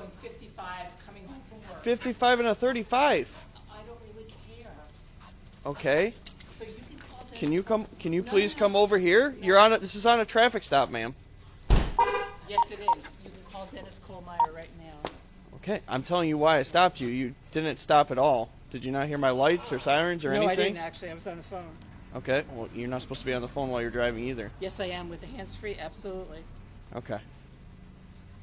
going 55 coming home from work. 55 and a 35. I don't really care. Okay. So you can call Dennis. Can you come? Can you please come over here? You're on. This is on a traffic stop, ma'am. Yes, it is. You can call Dennis Kohlmeyer right now. Okay. I'm telling you why I stopped you. You didn't stop at all. Did you not hear my lights or sirens or anything? No, I didn't actually. I was on the phone. Okay. Well, you're not supposed to be on the phone while you're driving either. Yes, I am with the hands-free. Absolutely. Okay.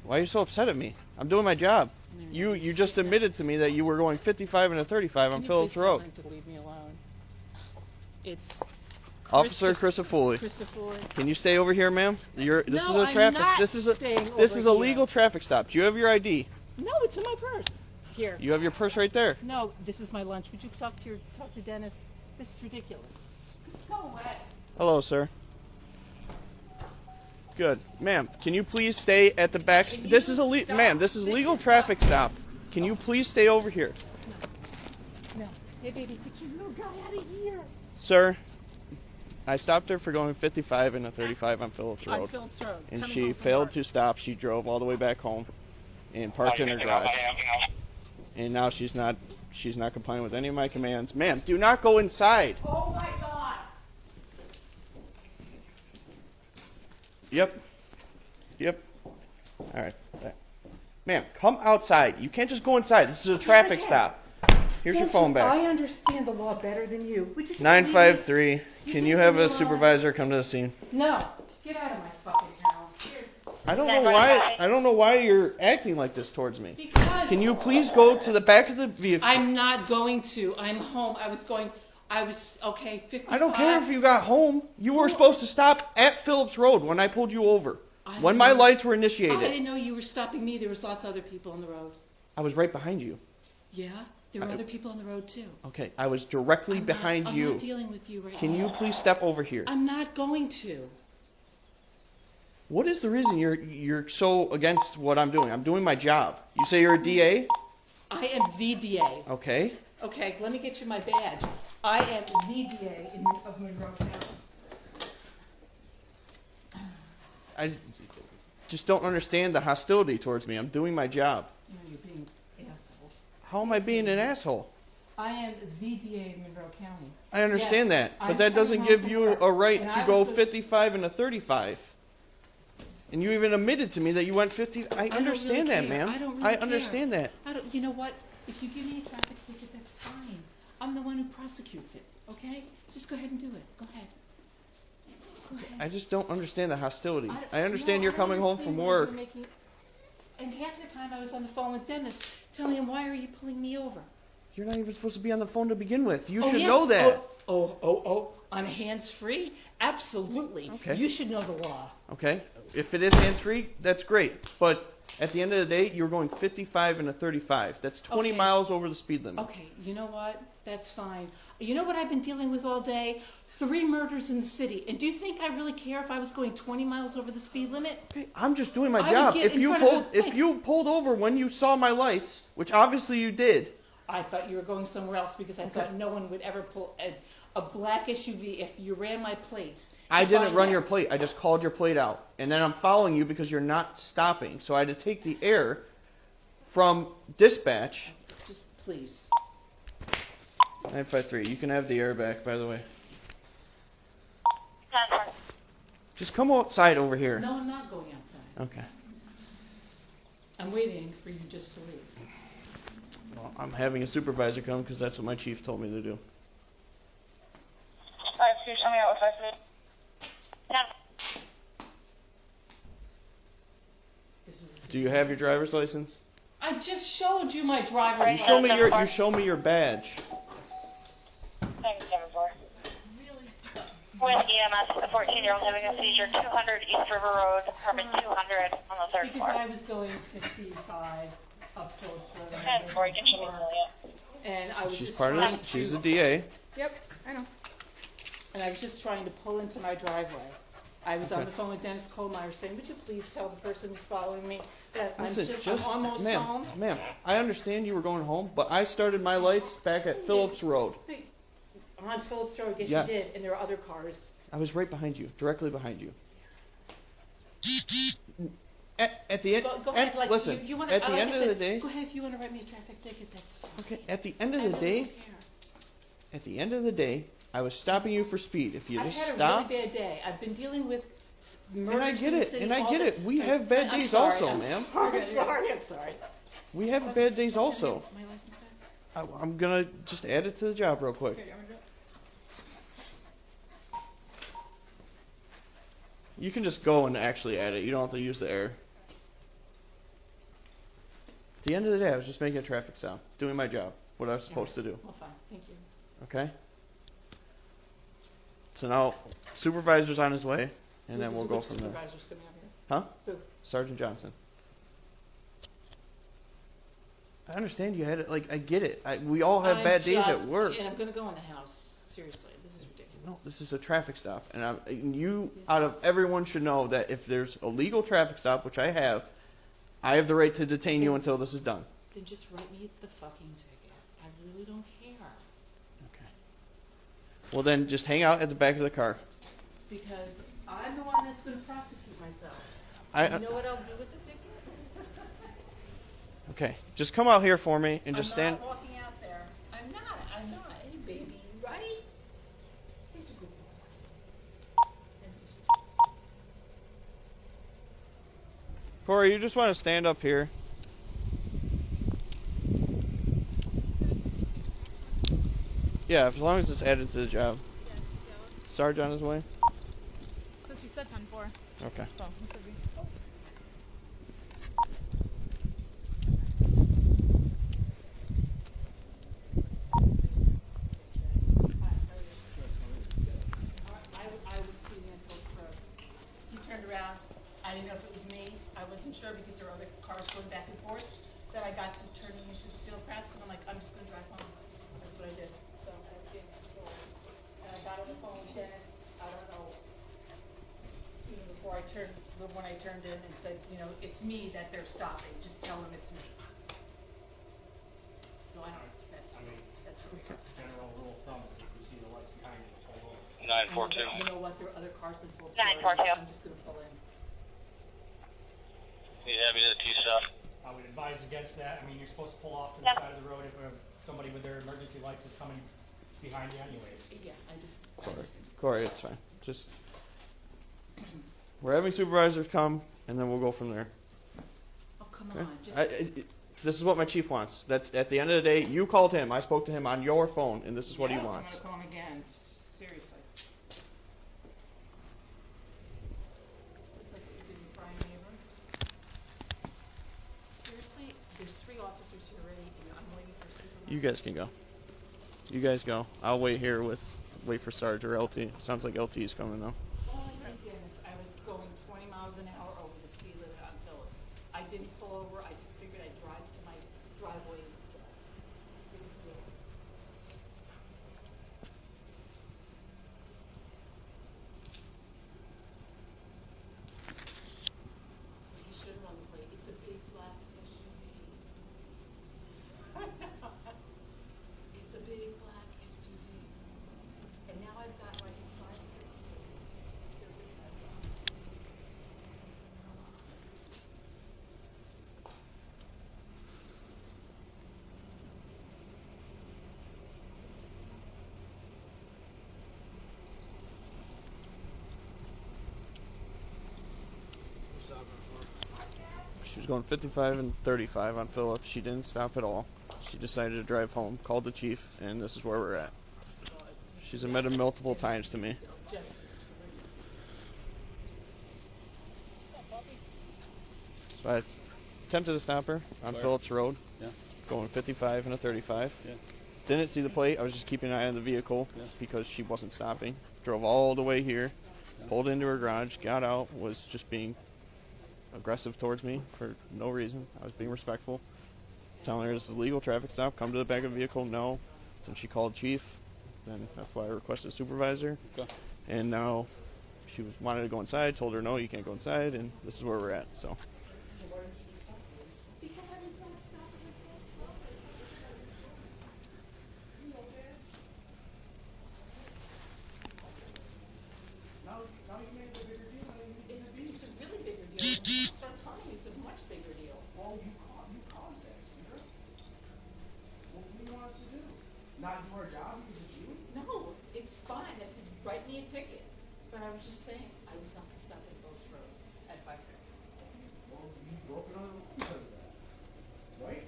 Why are you so upset at me? I'm doing my job. You just admitted to me that you were going 55 and a 35 on Phillips Road. Can you please tell him to leave me alone? It's Officer Christopher. Can you stay over here, ma'am? This is a traffic. This is a legal traffic stop. Do you have your ID? No, it's in my purse. Here. You have your purse right there. No, this is my lunch. Would you talk to Dennis? This is ridiculous. Just go away. Hello, sir. Good, ma'am. Can you please stay at the back? This is legal traffic stop. Can you please stay over here? No. Hey, baby, get your little guy out of here. Sir, I stopped her for going 55 and a 35 on Phillips Road. On Phillips Road. And she failed to stop. She drove all the way back home and parked in her garage. And now she's not complying with any of my commands. Ma'am, do not go inside. Oh my God. Yep. All right. Ma'am, come outside. You can't just go inside. This is a traffic stop. Here's your phone back. I understand the law better than you. 953. Can you have a supervisor come to the scene? No. Get out of my fucking house. I don't know why you're acting like this towards me. Because Can you please go to the back of the vehicle? I'm not going to. I'm home. Okay, 55. I don't care if you got home. You were supposed to stop at Phillips Road when I pulled you over. When my lights were initiated. I didn't know you were stopping me. There was lots of other people on the road. I was right behind you. Yeah? There were other people on the road too. Okay, I was directly behind you. I'm not dealing with you right now. Can you please step over here? I'm not going to. What is the reason you're so against what I'm doing? I'm doing my job. You say you're a DA? I am the DA. Okay. Okay, let me get you my badge. I am the DA of Monroe County. I just don't understand the hostility towards me. I'm doing my job. No, you're being an asshole. How am I being an asshole? I am the DA of Monroe County. I understand that, but that doesn't give you a right to go 55 and a 35. And you even admitted to me that you went 50. I understand that, ma'am. I don't really I care. understand that. You know what? If you give me a traffic ticket, that's fine. I'm the one who prosecutes it, okay? Just go ahead and do it. Go ahead. I just don't understand the hostility. I understand you're coming home from work. And half the time I was on the phone with Dennis telling him, why are you pulling me over? You're not even supposed to be on the phone to begin with. You should know that. On hands-free? Absolutely. Okay. You should know the law. Okay. If it is hands-free, that's great. But at the end of the day, you're going 55 and a 35. That's 20 miles over the speed limit. Okay. You know what? That's fine. You know what I've been dealing with all day? 3 murders in the city. And do you think I really care if I was going 20 miles over the speed limit? Okay, I'm just doing my job. If you pulled over when you saw my lights, which obviously you did. I thought you were going somewhere else because I thought no one would ever pull a black SUV if you ran my plates. I didn't run your plate. I just called your plate out. And then I'm following you because you're not stopping. So I had to take the air from dispatch. Just please. 953. You can have the air back, by the way. Just come outside over here. No, I'm not going outside. Okay. I'm waiting for you just to leave. Well, I'm having a supervisor come because that's what my chief told me to do. Alright, so you're coming out with 5 minutes? Yeah. Do you have your driver's license? I just showed you my driver's license. You show me your badge. Thanks, 7-4. With EMS, a 14-year-old having a seizure, 200 East River Road, apartment 200 on the 3rd floor. Because I was going 55 up Phillips Road. 10-4, you can show me Julia. And I was She's a DA. Yep, I know. And I was just trying to pull into my driveway. I was on the phone with Dennis Kohlmeyer saying, would you please tell the person who's following me that I'm almost home? Ma'am, I understand you were going home, but I started my lights back at Phillips Road. On Phillips Road, yes, you did, and there are other cars. I was right behind you, directly behind you. at the end, go ahead, like, listen, you wanna, at the like end I of said, the day, go ahead if you want to write me a traffic ticket, that's fine. okay, at the end of the day, I was stopping you for speed. If you just stopped. I've had a really bad day. I've been dealing with murders in the city. And I get it. We have bad days also, ma'am. I'm sorry. We have bad days also. My license back? I'm gonna just add it to the job real quick. Okay, I'm gonna do it. You can just go and actually add it. You don't have to use the error. At the end of the day, I was just making a traffic stop, doing my job, what I was supposed to do. Well, fine. Thank you. Okay? So now, Supervisor's on his way, and then we'll go from there. Supervisor's coming out here? Huh? Who? Sergeant Johnson. I understand you had it. Like, I get it. We all have bad days at work. And I'm going to go in the house. Seriously, this is ridiculous. No, this is a traffic stop. And you, out of everyone, should know that if there's a legal traffic stop, which I have the right to detain you until this is done. Then just write me the fucking ticket. I really don't care. Okay. Well, then just hang out at the back of the car. Because I'm the one that's going to prosecute myself. You know what I'll do with the ticket? Okay. Just come out here for me and just stand. I'm not walking out there. I'm not. Hey, baby, right? He's a good boy. Corey, you just want to stand up here. Yeah, as long as it's added to the job. Yes, Sarge on his way? Because you said 10-4. Okay. So, it could be. I was speeding in Phillips Road. He turned around. I didn't know if it was me. I wasn't sure because there were other cars going back and forth. Then I got to turning into the field crest, and I'm like, I'm just going to drive home. That's what I did. So I was getting slow. And I got on the phone with Dennis. I don't know, even before when I turned in and said, it's me that they're stopping. Just tell them it's me. So I don't know. That's really good. General rule of thumb is if you see the lights behind you, pull over. 942. You know what? There are other cars in Phillips 942. Road. I'm just going to pull in. Yeah, me to the stuff. I would advise against that. I mean, you're supposed to pull off to the side of the road if somebody with their emergency lights is coming behind you anyways. Yeah, I just Corey, it's fine. Just we're having supervisors come, and then we'll go from there. Oh, come Okay? on. This is what my chief wants. That's at the end of the day. You called him. I spoke to him on your phone, and this is what he wants. I'm going to call him again. Seriously. It's like you didn't Brian Abrams. Seriously, there's 3 officers here already, and I'm waiting for supervisor. You guys can go. You guys go. I'll wait here wait for Sarge or LT. Sounds like LT is coming though. Oh my goodness, I was going 20 miles an hour over the speed limit on Phillips. I didn't pull over. I just figured I'd drive to my driveway instead. Didn't do it. You should have run the plate. It's a big black SUV. It's a big black SUV. And now I've got like 5 She was going 55 and 35 on Phillips. She didn't stop at all. She decided to drive home, called the chief, and this is where we're at. She's admitted multiple times to me. So I attempted to stop her on Phillips Road, going 55 and a 35. Didn't see the plate. I was just keeping an eye on the vehicle because she wasn't stopping. Drove all the way here, pulled into her garage, got out, was just being aggressive towards me for no reason. I was being respectful, telling her this is a legal traffic stop, come to the back of the vehicle. No. Then she called chief, then that's why I requested a supervisor. And now she wanted to go inside, told her no, you can't go inside, and this is where we're at. So It's a really bigger deal. Start calling. It's a not do our job because it's you? No, it's fine. I said, write me a ticket. But I was just saying, I was not gonna stop at Phillips Road at 5:30. Well, you broke another rule because of that. Right?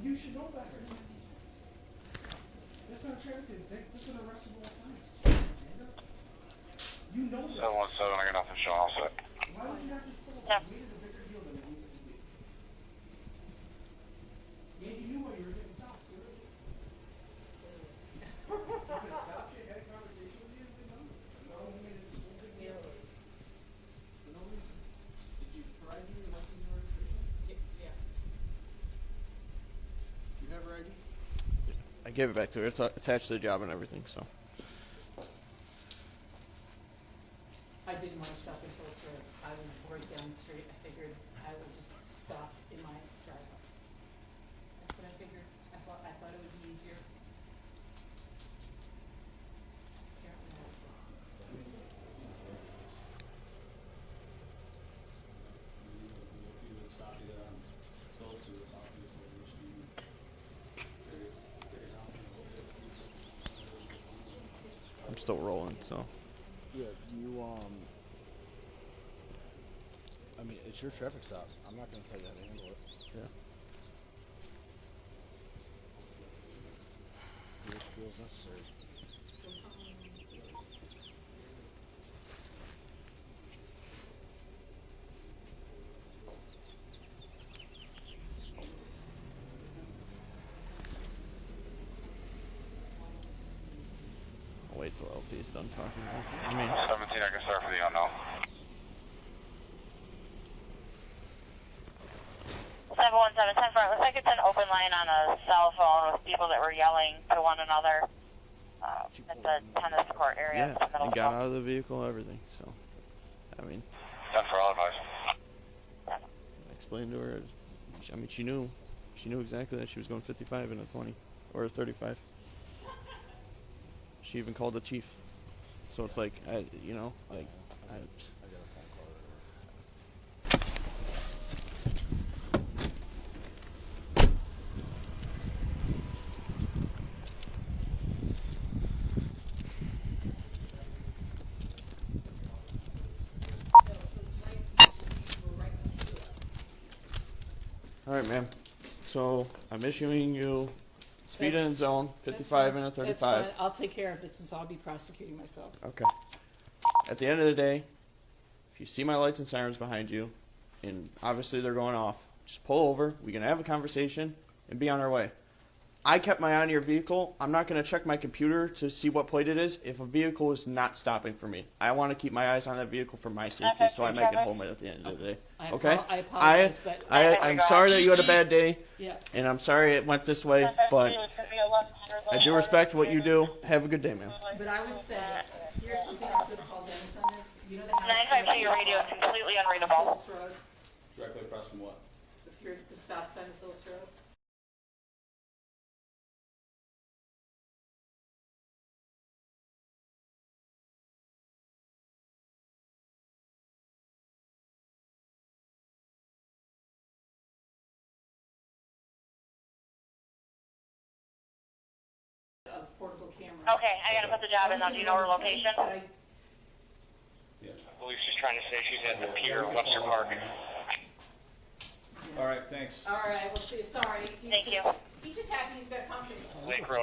You should know better. That's not a traffic ticket. That's an arrestable offense. You know this. 717, I got nothing showing all set. Why would you not just pull up? Yep. You made it a bigger deal than it needed to be. And you knew why you were getting stopped, clearly. You could have stopped you, had a conversation with you, and been done. No, you made it this whole big deal. For no reason. Did you provide me your license and registration? Yeah. You have her ID? I gave it back to her. It's attached to the job and everything, so. I didn't want to stop in Phillips Road. I was right down the street. I figured I would just stop in my driveway. That's what I figured. I thought it would be easier. Apparently I was wrong. I'm still rolling, so. Yeah, you, I mean, it's your traffic stop. I'm not gonna tell you how to handle it. Yeah. Do what feels necessary. I'll wait till LT is done talking. I mean, 17, I can start for the unknown. 717, 10 front. Looks like it's an open line on a cell phone with people that were yelling to one another at the tennis court area. yeah, and got out of the vehicle, everything, so. I mean. 10 for all advice. I explained to her, I mean, she knew exactly that she was going 55 in a 20, or a 35. She even called the chief. So it's like, you know, like, I got a phone call earlier. All right, ma'am. So I'm issuing you speed in zone, 55 and a 35. That's fine. I'll take care of it since I'll be prosecuting myself. Okay. At the end of the day, if you see my lights and sirens behind you, and obviously they're going off, just pull over. We can have a conversation and be on our way. I kept my eye on your vehicle. I'm not going to check my computer to see what plate it is if a vehicle is not stopping for me. I want to keep my eyes on that vehicle for my safety, so I make it home at the end of the day. Okay? I apologize, but I'm sorry that you had a bad day, yeah. and I'm sorry it went this way, but I do respect what you do. Have a good day, ma'am. But I would say, here's something I was going to call Dennis on this. You know the house 952, your radio is completely unreadable. Phillips Road? Directly across from what? If you're at the stop sign of Phillips Road? A portable camera. Okay, I gotta put the job in now. Do you know her location? Yeah. Police is trying to say she's at the pier, Webster Park. All right, thanks. All right, we'll see. Sorry. Thank you. He's just happy he's got confidence. Lake Road.